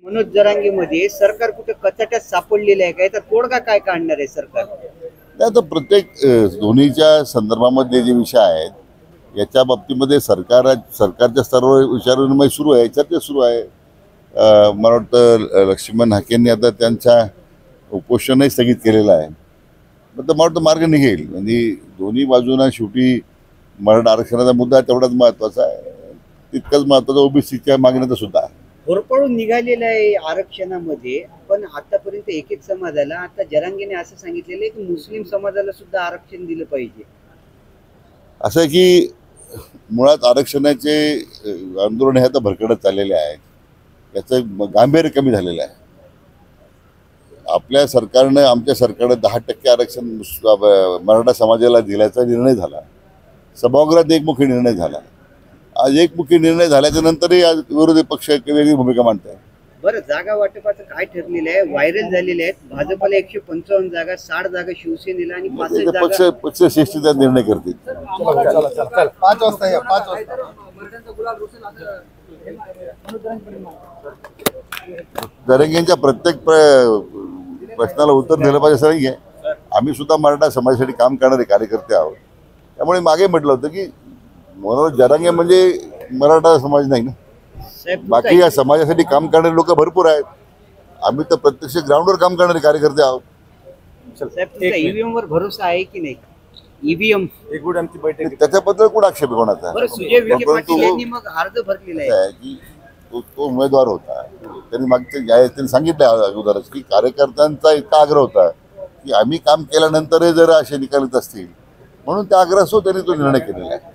मनोज जरांगेमध्ये सरकार कुठे कचाट्यात सापडलेलं आहे काय, तर तोडगा काय काढणार आहे सरकार? नाही तर प्रत्येक दोन्हीच्या संदर्भामध्ये जे विषय आहेत याच्या बाबतीमध्ये सरकारच्या स्तरावर विचारविनिमय सुरू आहे, चर्चा सुरू आहे. मला वाटतं लक्ष्मण हाकेंनी आता त्यांच्या उपोषणही स्थगित केलेलं आहे. पण मला वाटतं मार्ग निघेल. म्हणजे दोन्ही बाजूंना शेवटी मराठा आरक्षणाचा मुद्दा तेवढाच महत्त्वाचा आहे, तितकाच महत्त्वाचा ओबीसीच्या मागण्याचा सुद्धा आहे. होरपळून निघालेलं आहे आरक्षणामध्ये, पण आतापर्यंत एक समाजाला, आता जरांगेने असं सांगितलेलं आहे की मुस्लिम समाजाला सुद्धा आरक्षण दिलं पाहिजे. असं आहे की मुळात आरक्षणाचे आंदोलन हे आता भरकडत चाललेले आहे. याचं गांभीर्य कमी झालेलं आहे. आमच्या सरकारनं 10% आरक्षण मराठा समाजाला दिल्याचा निर्णय झाला. सभागृहात एकमुखी निर्णय झाला. आज एकमुखी निर्णय झाल्याच्या नंतरही आज विरोधी पक्ष वेगळी भूमिका मांडत आहे. बरं, जागा वाटपाचं काय ठरलेलं आहे? व्हायरल झालेले आहेत. भाजपला 155 जागा, 60 जागा शिवसेनेला आणि 65 जागा पक्ष श्रेष्ठीचा निर्णय करतील. 5 वाजता या, 5 वाजता. जरांगेंच्या प्रत्येक प्रश्नाला उत्तर दिलं पाहिजे असं नाही आहे. आम्ही सुद्धा मराठा समाजासाठी काम करणारे कार्यकर्ते आहोत. त्यामुळे मागे म्हटलं होतं की मनोज जरांगे म्हणजे मराठा समाज नाही ना, बाकी या समाजासाठी काम करणारे लोक भरपूर आहेत. आम्ही तर प्रत्यक्ष ग्राउंडवर काम करणारे कार्यकर्ते आहोत. साहेब, तुमचा ईव्हीएम वर भरोसा आहे की नाही? ईव्हीएम त्याच्याबद्दल कोण आक्षेप आहे कोणाचा? बरं, सुजय विखे पाटील यांनी मग अर्ज भरलेला आहे की तो उमेदवार होता. त्यांनी सांगितलं अगोदरच की कार्यकर्त्यांचा इतका आग्रह होता की आम्ही काम केल्यानंतरही जर असे निकाल येत असतील म्हणून त्या आग्रहासह त्यांनी तो निर्णय केलेला आहे.